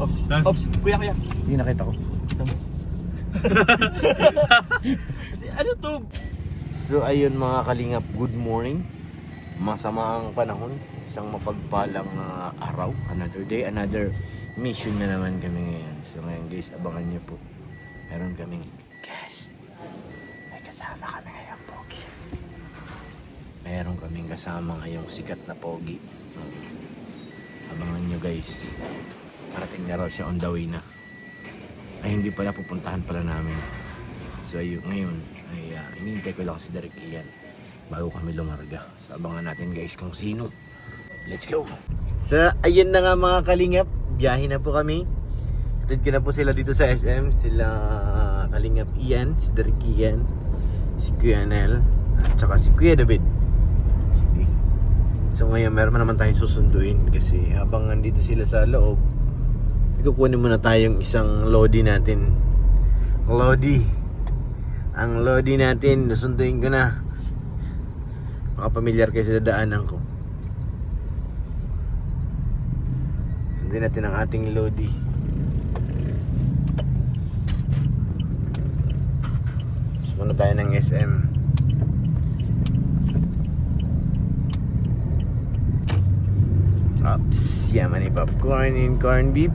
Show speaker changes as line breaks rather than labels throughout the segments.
Ops, kuya.
Hindi nakita ko.
Ano to?
So ayun mga kalingap, good morning. Masama ang panahon, isang mapagpalang araw. Another day, another mission na naman kami ngayon. So ngayon guys, abangan nyo po. Meron kaming guest. May kasama kami ngayon, Pogi. Meron kaming kasama ngayong sikat na Pogi. Abangan nyo guys. Parating na raw siya, on the way na. Ay hindi pala, pupuntahan pala namin. So ayun, ngayon ay hinihintay ko lang si Derek Ian bago kami lumarga. So abangan natin guys kung sino. Let's go! So ayun na nga mga kalingap, biyahe na po kami. Hatid ko na po sila dito sa SM. Sila Kalingap Ian, si Derek Ian, si Kuya Nel, at saka si Kuya David. Sige. So ngayon meron naman tayong susunduin kasi habang nandito sila sa loob, ikukunin muna tayong isang Lodi natin. Ang Lodi natin, nasunduin ko na. Baka pamilyar kayo sa dadaanan ko. Sunduin natin ang ating Lodi. Muna tayo ng SM. Ops, yaman ni popcorn and corn beef.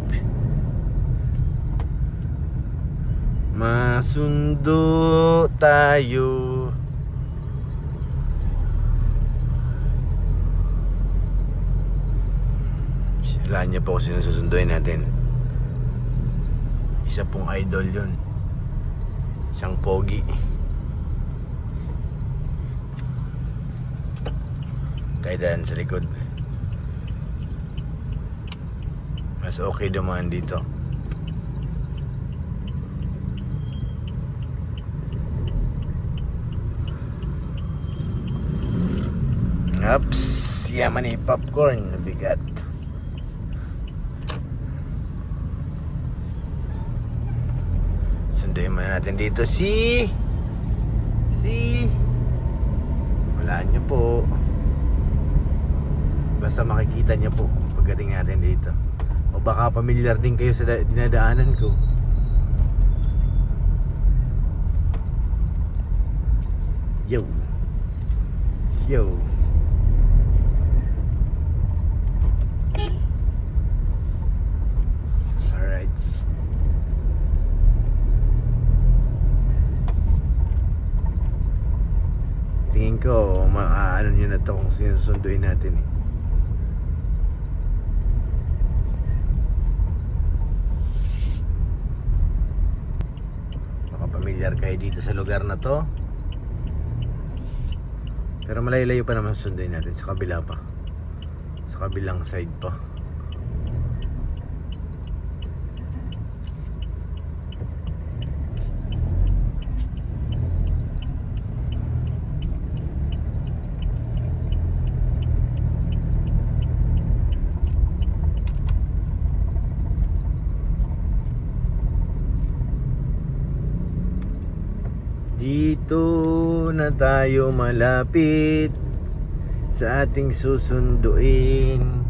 Masundo tayo. Silaan niyo po kung sino susunduin natin. Isa pong idol yun. Isang Pogi. Kaidan sa likod. Mas okay dumaan dito. Ups, yaman ni popcorn, bigat. Sunduin muna natin dito si walaan nyo po. Basta makikita nyo po pagdating natin dito. O baka pamilyar din kayo sa dinadaanan ko. Yo. Alright. Tingin ko ano nyo na to kung sinusunduin natin eh. Pamilyar kayo dito sa lugar na to. Pero malayo-layo pa naman sunduin natin sa kabila pa. Sa kabilang side pa. Dito na tayo malapit sa ating susunduin.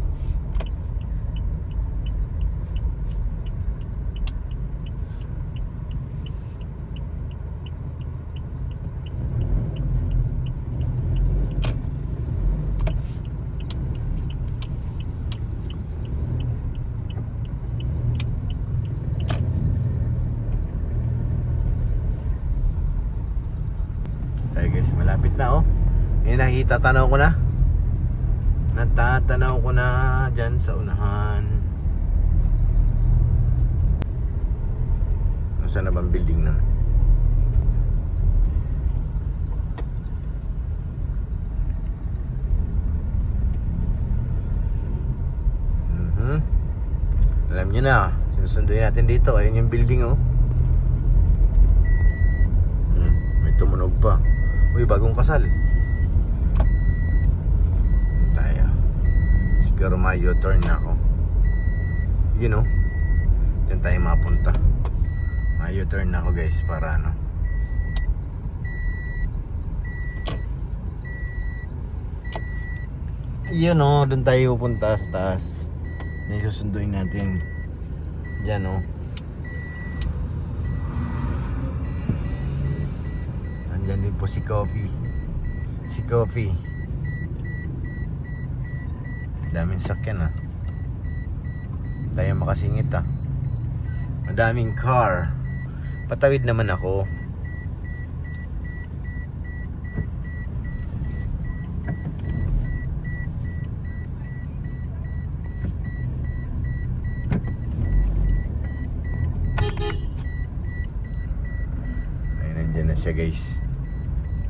Guys, malapit na oh. Ngayon natatanaw ko na dyan sa unahan. Nasaan na bang building na? Alam nyo na, sinusunduin natin dito. Ayun yung building oh. May tumunog pa. Uy, bagong kasal. Tayo. Siguro may U-turn na ako. You know, dyan tayo mapunta. May U-turn na ako guys para ano. Yun o, doon tayo pupunta sa taas. Na susunduin natin. dyan, oh. Nandyan din po si Coffee. Si Coffee. Daming sakyan, ah. Tayo makasingit, ah. Madaming car. Patawid naman ako. Ay, nandyan na siya, guys.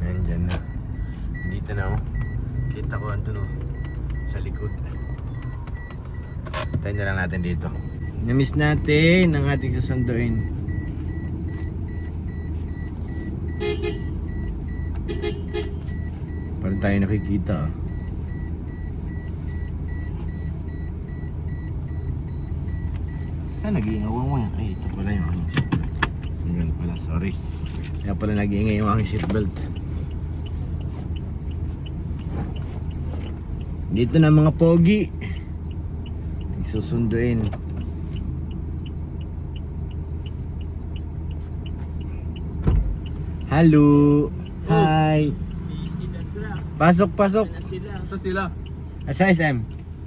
Nandyan na. Dito na, oh. Kita ko andun, oh. Sa likod. Tayo na lang natin dito. Na-miss natin ang ating susunduin. Parang tayo nakikita, ah. Nag-iingawang mo yan. Ay, ito pala yung aking seatbelt. Ganun pala, sorry. Kaya pala nag-iingay yung aking seatbelt. Dito na mga pogi. Susunduin. Hello. Hi. Pasok, pasok.
Sa sila.
Sa SM.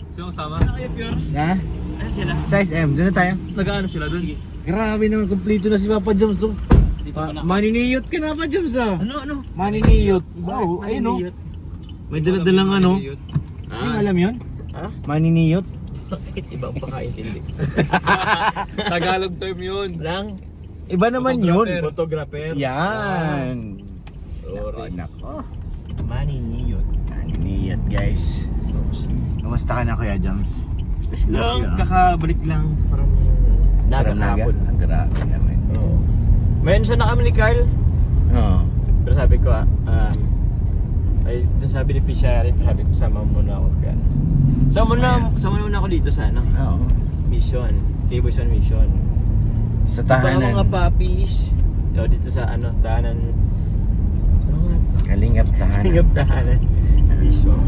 Sino kasama? Ano kayo, Piors?
Ha?
Ano sila?
Sa SM. Doon na tayo.
Nag-ano sila dun?
Grabe naman, kompleto na si Papa Joms. Oh.
Dito pa na.
Maniniyot ka na, Papa Joms, ah.
Ano?
Maniniyot. Wow, ayun, oh. May dala-dalang ano. Hindi mo alam yun?
Ha?
Maniniyot.
Iba ang pakaintindi. Tagalog term yun. Lang?
Iba naman yun.
Photographer.
Yan.
Sorry.
Nako.
Maniniyot.
Maniniyot, guys. Kamusta ka na, Kuya Joms?
Lang, kakabalik lang from Naga kahapon.
Ang grabe naman.
Oo. Mayroon sana kami ni Carl.
Oo.
Pero sabi ko, ay, dun sabi ni Pishari, sabi ko, sama muna ako kaya. Sama muna ako dito sa ano,
Oo.
mission, K-Boyson mission.
Sa
Diba
tahanan.
mga puppies, dito sa ano, tahanan,
Kalingap tahanan.
hingap tahanan, mission.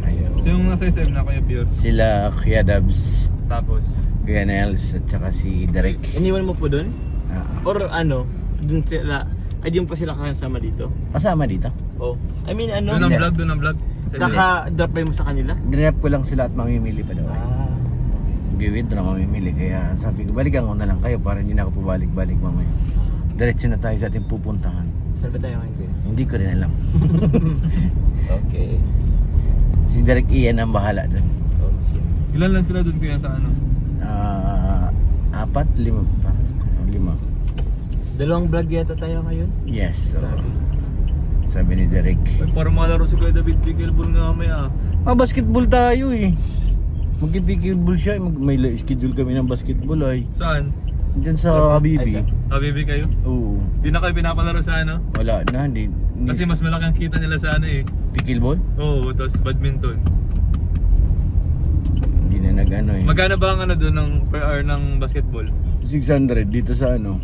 Ayun.
So yung nasa SM na Kuya Pure.
Sila, Kuya Dubs,
Tapos,
Kuya Nels, at saka si Derek.
Iniwan mo po dun?
Oo.
Or ano, dun sila, ay di mo pa sila kasama dito?
Kasama dito.
Oh. I mean ano,
doon ang vlog. Sa SM.
kaka-drop by mo sa kanila?
Dinrep ko lang sila at mamimili pa daw. Biwid na mamimili. Kaya sabi ko, balikan ko na lang kayo para hindi na ako pabalik-balik mamaya. Diretso na tayo sa ating pupuntahan.
Saan ba tayo ngayon, Kuya?
Hindi ko rin alam.
Okay.
Si Derek Ian ang bahala dun.
Oh, sige.
Ilan lang sila doon Kuya sa ano?
4, 5 pa. 5.
Dalawang vlog yata tayo ngayon.
Yes. So, sabi ni Derek.
Ay, parang malaro si Kuya David Pickleball nga may
Basketball tayo eh. Mag-basketball siya. May schedule kami ng basketball ay.
Saan?
Diyan sa Habibi.
Ay,
Habibi kayo?
Oo.
Di na kayo pinapalaro sa ano?
Wala na. Hindi.
Kasi mas malaki ang kita nila sa ano eh.
Pickleball?
Oo, tapos badminton.
Hindi na nag-ano eh.
Magkano ba ang ano doon ng per hour ng basketball?
600 dito sa ano.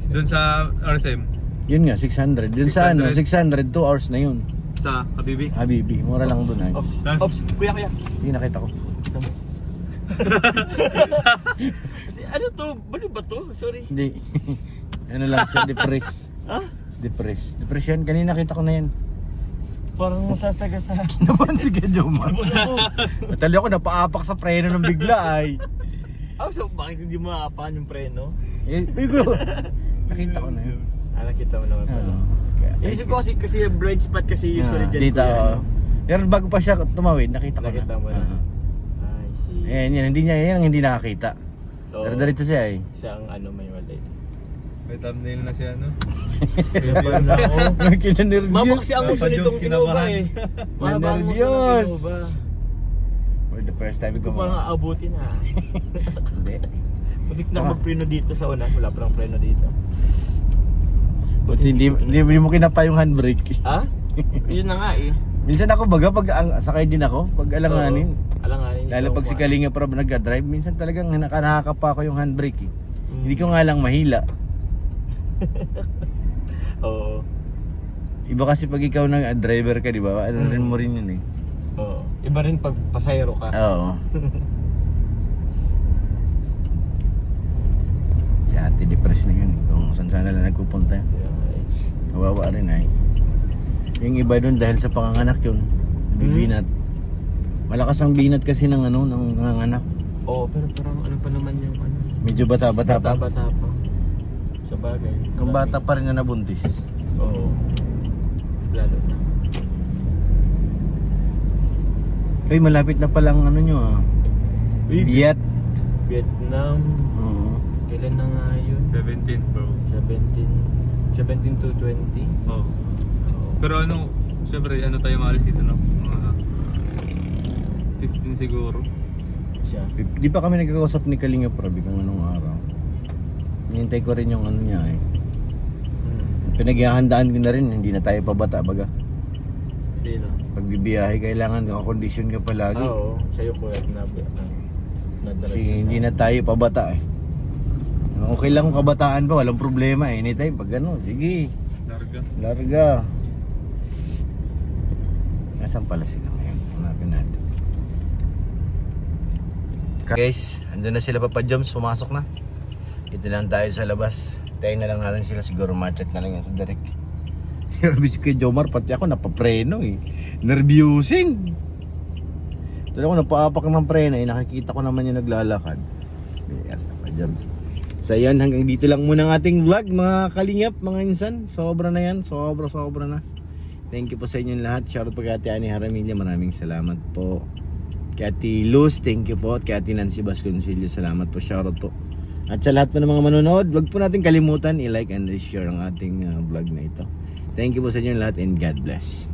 Doon sa RSM?
Yun nga, 600. Dun sa ano,
600.
600, 2 hours na yun.
Sa Habibi?
Habibi, mura lang dun ay.
Tapos,
Kuya.
Hindi nakita ko.
Kasi ano to? Bali ba to? Sorry.
Hindi. Ano lang siya, depressed.
Ha?
Depressed. Depression, kanina nakita ko na yan.
Parang masasagasa.
Naman si Kajoma. Natali ako, napaapak sa preno ng bigla ay.
So bakit hindi mo maapakan yung preno?
Bigo. Nakita ko na yun.
Nakita mo naman pala.
Kaya,
Inisip ko kasi blind spot kasi usually dyan.
dito.
Kuya, ano?
Pero bago pa siya tumawid, nakita ko
Nakita
na.
mo na. I see.
Yan, hindi niya, yan ang hindi nakakita.
So,
Pero diretso siya eh.
siya ang ano may walay.
may thumbnail na siya ano?
Kinabahan na ako.
Kinanervyos.
Mamak si Amos
Papa
nitong
Jones
Innova
kinabahan.
eh.
Nanervyos.
Innova.
For the first time
Hindi ko
ko
parang aabutin ha.
Hindi.
Butik na magpreno dito sa una. Wala parang preno dito.
Buti hindi mo kinapa yung handbrake.
Ha? Yun na nga eh.
Minsan ako baga pag sakay din ako, pag alanganin.
Oo. Alanganin.
Lalo pag si Kalinga Prab nagka-drive, minsan talagang nakakapa ko yung handbrake eh. Hindi ko nga lang mahila.
Oo.
Iba kasi pag ikaw driver ka, di ba? Ano rin mo rin yun eh.
Oo. Iba rin pag pasayro ka.
Oo. natidepress na yan. Kung saan sana lang nagpupunta yan.
Kaya nga, eh.
Kawawa rin ay. Yung iba doon dahil sa panganganak yun. Bibinat. Malakas ang binat kasi ng ano, ng nanganganak.
Oo, pero parang ano pa naman yung ano.
Medyo bata-bata pa.
Bata pa. Sa bagay.
Kung bata pa rin na nabuntis.
Oo. Lalo na.
Ay, malapit na palang ano nyo ah. Viet.
Vietnam.
Oo.
Kailan na nga yun?
17 bro.
17 to 20.
Oh. Pero ano, syempre ano tayo maalis dito no? Mga 15 siguro.
Siya.
Di pa kami nagkakausap ni Kalinga Prabi kung anong araw. Hinintay ko rin yung ano niya eh. Pinaghahandaan ko na rin, hindi na tayo pabata baga.
Sino?
Pagbibiyahe, kailangan kondisyon ka palagi.
Oo. Sa'yo ko at
Kasi hindi na tayo pabata eh. Okay lang kung kabataan pa, walang problema eh. Anytime, pag ano, sige,
Larga.
larga. Nasaan pala sila ngayon? Hanapin natin. Guys, andun na sila Papa Joms, pumasok na. Ito lang tayo sa labas. Tayo na lang natin sila, siguro machat na lang yan sa Derek. Nervous kay Jomar, pati ako napapreno eh. Nervyusin. Dala ko napaapak ng preno eh, nakikita ko naman yung naglalakad. Yes, Papa Joms. So yan, hanggang dito lang muna ang ating vlog mga kalingap, mga insan. Sobra na yan, sobra na. Thank you po sa inyong lahat. Shoutout po kay Ate Ani Haramilla, maraming salamat po. Kay Ate Luz, thank you po. At kay Ate Nancy Vasconcelio, salamat po. Shoutout po. At sa lahat po ng mga manonood, wag po natin kalimutan i-like and i-share ang ating vlog na ito. Thank you po sa inyong lahat and God bless.